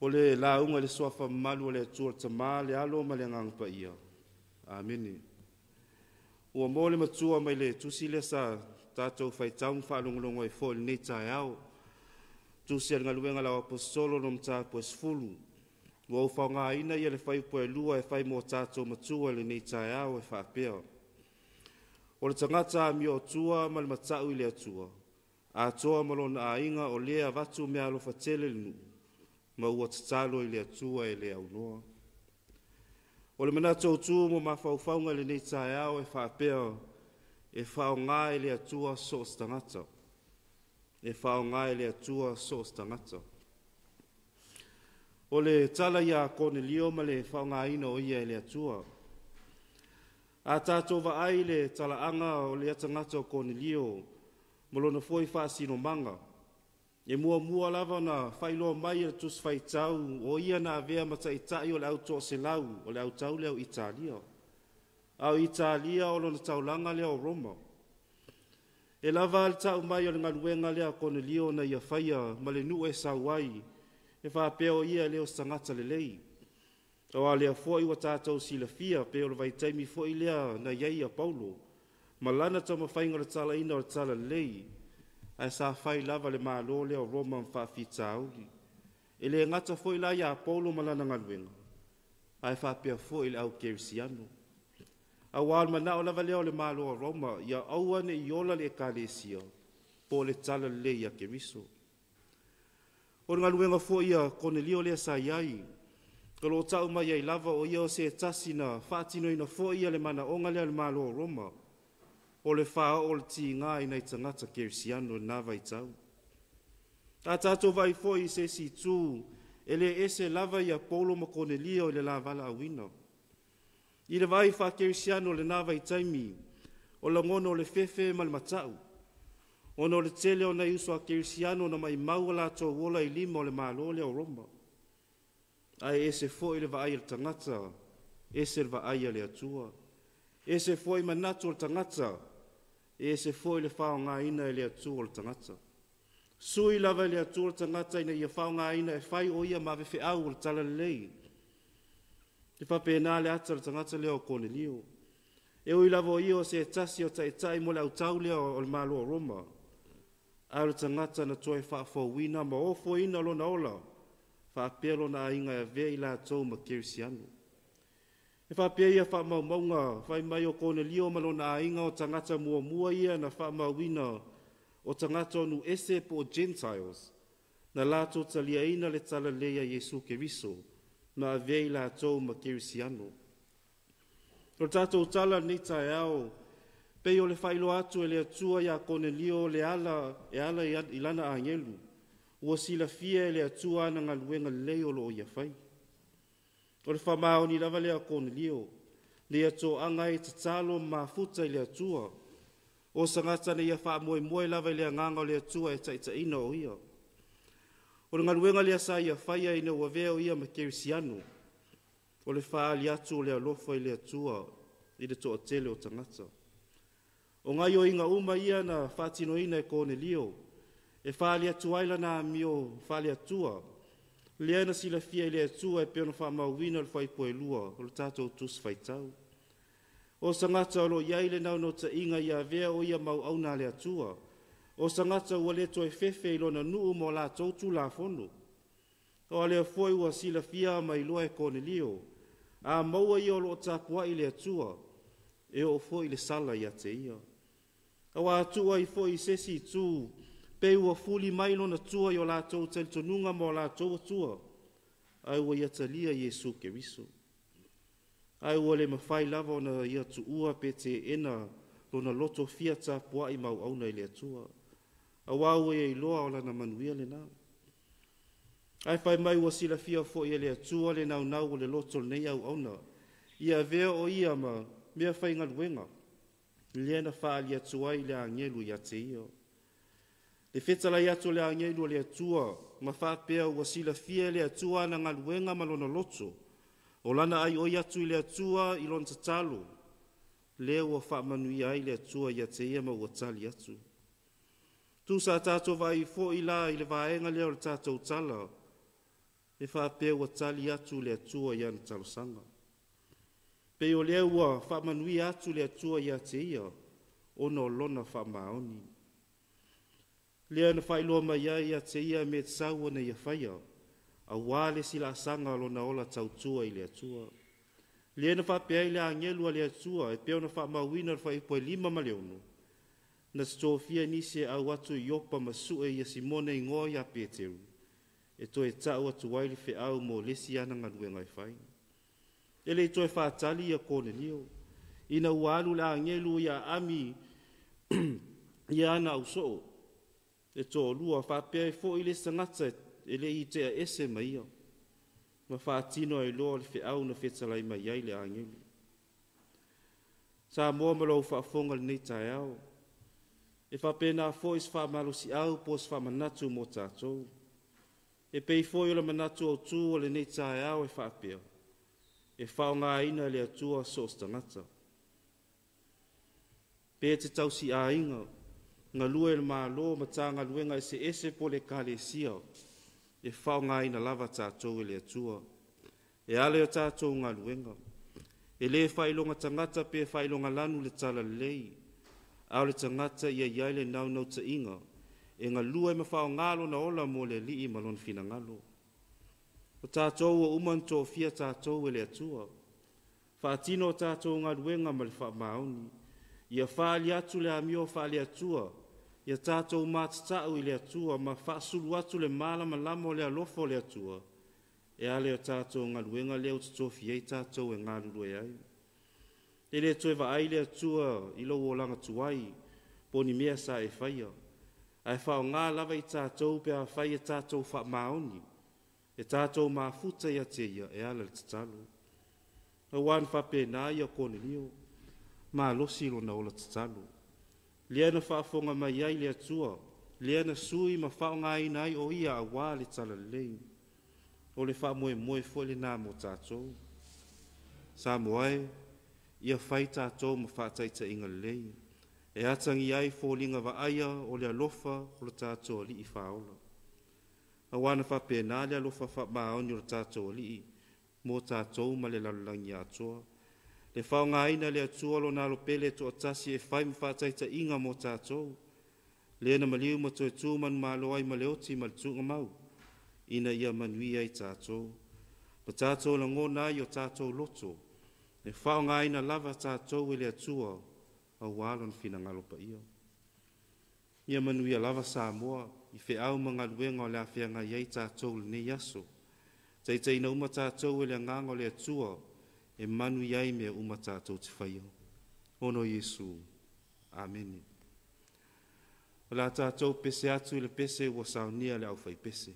le launga le soafa malu le atua le tamā le alo ma le agaga paia. Ameni. Ua mo le matua mai le tusi le sa tatou faitauga faalogologo ai foʻi lenei taeao. Tusi le galuega lau apostolo no matapu esfulu. Ua ou faogāina ia le fai poelua e fai mo tatou matua lenei taeao e faapea. O le tagata amio atua ma le mataʻu i le atua. Atoa ma lona aiga o lea avatu mea alofa tele le nuu. Ma ua tatalo i le atua e le aunoa. O le manatu autu mo mafaufauga lenei taeao e faapea e faaogā e le atua so o se tagata. E faaogā e le atua so o se tagata. O le tala ia Cornelio ma le faogāina o ia e le atua. A tātou vaai le talaaga o le atagata o Cornelio ma lona foi faasinomaga. E muamua lava na failoa mai le tusi faitau o ia na avea mataʻitaʻi o le autoʻaselau o le autau le au Italia. Au Italia o lona taulaga lea o Roma. E lava le taʻu mai o le galuega lea Cornelio na ia faia ma le nuu e sau ai e faapea o ia lea o se tagata lelei. O a lea foʻi ua tatou silafia pe o le vaitaimi foʻi lea na iai a Paulo ma lana taumafaiga o le talaina o le tala lelei ae sa fai lava le mālō lea o Roma ma faafitauli. E le ngata foʻi la ia Paulo ma lana galuega ae faapea foʻi le au kerisiano. Auā le manaʻo lava lea o le mālō o Roma ia aua neʻi ola le ekalesia po le tala lelei a Keriso. O le galuega foʻi ia Cornelio lea sa iai ka lo taʻu mai ai lava o ia o se tasi na faatinoina foʻi ia le manaʻoga lea le mālō o Roma o le whao o le tingā i nei tangata kerisiano nā vaitau. A tātou vai foi se si tū, e le ese lava ia Paulo ma Cornelio i le la vala awina. I le vai wha kerisiano le nā vaitaimi, o la ngono le fefe ma le matau. Ono le tele o nei uso a kerisiano na mai maua la tō wola i lima o le mālo le o Roma. Ai ese foi le vaai le tangata, ese le vaai le atua. Ese foi manatu o le tangata, e se foi le faogāina e le atu o le tagata. Sui lava le atu o le tagata ina ia faogāina e fai o ia mavefeʻau o le tala lelei. Te faapena le ata le tagata lea o Cornelio. E ui lava o ia o se tasi o taʻitaʻi mo le autau lea o le malo o Roma. A le tagata na toe faafouina ma ofoina lona ola, faapea lona aiga e avea i latou ma kerisiano. E whapea ia whaamaumauga, whai mai o Cornelio ma lona aiga o tangata muamua ia na whaamauina o tangata onu ese po Gentiles, na lato taliaina le tala leia Iesu Keriso, na avei latou ma kerisiano. O tatou tala ni tae ao, pei o le whailo atu e le atua ia Cornelio le ala i lana angelu, ua sila fia e le atua na ngaluenga leo lo ia whai. O le whamao ni lava lea Cornelio, le ato anga e te talo mafuta i le atua, o sangata na ia wha moe moe lava lea nganga o le atua e taita ina o ia. O le ngaruenga lea sa ia whaia ina wavea o ia ma kerisiano, o le wha ali atu o lea lofa i le atua, i le toa tele o tangata. O ngai o inga uma ia na whatino ina e Cornelio, e wha ali atu aila na mio wha ali atua, lea na sila fia i le atua e peona wha mauina le whaipo e lua, o le tātou tus whaitau. O sangata o lo iai le nau no ta inga ia vea o ia mau auna le atua, o sangata ua le toi fefe i lona nuu mo la tautu la fono. O alea foi ua sila fia mai lua e Cornelio, a maua i o lo tapua i le atua, e o foi le sala i ate ia. Awa atua i foi sesi tu, pe ua fuli mai lona tua i o la tau telitonunga mo la tau atua, ai ua iatalia Iesu Keriso. Ai ua le mawhai lava o na ia tu ua pe te ena lona loto fia tapua i mau auna i le atua. Awa ua i loa o lana manuia le nā. Ai whai mai ua sila fia fo i le atua le nau nau o le loto nei au auna. Ia vea o ia ma mea whai ngaluenga. Lena whaali atua i le angelu i ate ia. Le fetala i atu le angelu le atua, ma whapea ua sila fia le atua na ngaluenga ma lona loto. O lana ai o i atu i le atua i lona tatalo. Lea ua whaamanu ai le atua i ate ia ma ua tali atu. Tu sa tātou vai fo i la i le vaenga lea o le tātou tala. e whapea ua tali atu le atua ia na talosanga. Pe o lea ua whamanui atu le atua ia te ia, ona o lona whamaoni. Lea na whailoa mai ia te ia me te saua na ia whaia, a wale sila sanga lona ola tautua i le atua. Lea na whapea i le angelua le atua, e peo na whamauina na whaipoe 5 maleonu. Na stofia nisi au atu i opa masue ia Simone i ngoa ia Peteru. E to e tau atu waili fe au mo lesi ana ngadue ngai whai. Ele i to e whaatali ia Cornelio. Ina ualu la angelu ia ami ia ana au soo. E to lua whapea e fo i le sangata ele i te a ese mai ia. Ma whaatino e loa le fe au na whetalai mai ai le angelu. Sa mua malau whaafonga le nei tae au. E whapena fo is whamalo si au po is whamanatu mo tātou. E pei fo i la manatu au tū o le nei tae au e whapea. E whao ngā ina le atua so stangata. Pe te tau si a inga, ngā lue le maa lo ma tā ngā luenga e se ese po le kale sia. E whao ngā ina lava tātou e le atua. E ale o tātou ngā luenga. E le whailonga tangata pe whailonga lanu le tala lei. Au le tangata ia iai le nau ta inga. E ngā lua e mawhao ngalo na ola mo le lii malon fina ngalo. O tātou o uman tō fia tātou e le atua. Whaatino o tātou ngā luenga ma le wha maoni. Ia whaali atu le amio whaali atua. Ia tātou mātatau i le atua ma whaasulu atu le malama lamo le alofo le atua. E ale o tātou ngā luenga leo tō fia i tātou e ngā lulu e ai. E le toe wa ai le atua i lo o langa tuai. Po ni mea sa e whaia. Ai whao ngā lava i tātou pe a whaia tātou wha maoni. E tātou mafuta ia te ia e ala le tatalu. A wan whape nā ia Cornelio. Mā losi lo na ola tatalu. Lea na whaafonga mai ai le atua. Lea na sui ma whao ngā inai o ia a wā le tala lei. O le wha moe fo le nā mo tātou. Sa moai, ia whai tātou ma whaataita inga lei. E atangi ai fōlinga wa aia o le alofa o le tātou li i whaola. A wana whapena le alofa whaamaoni o le tātou li i mō tātou ma le lalulangi atoa. Le whao ngā ina le atua lo nalo pele to atasi e whai mwhataita inga mō tātou. Le na maliu ma toi tūman ma loai ma leoti ma le tūnga mau. Ina ia manui ai tātou. Ma tātou la ngōna i o tātou loto. Le whao ngā ina lava tātou e le atua. A walon fina ngalopa ia. Ia manui a lava Samoa. I whi au mga luenga o le awhia ngā iei tātou le ne yaso. Teitai na uma tātou e le nganga o le atua. E manu iai mea uma tātou te whaia. Ono Yesu. Amen. O la tātou pese atu i le pese ua saunia le au whai pese.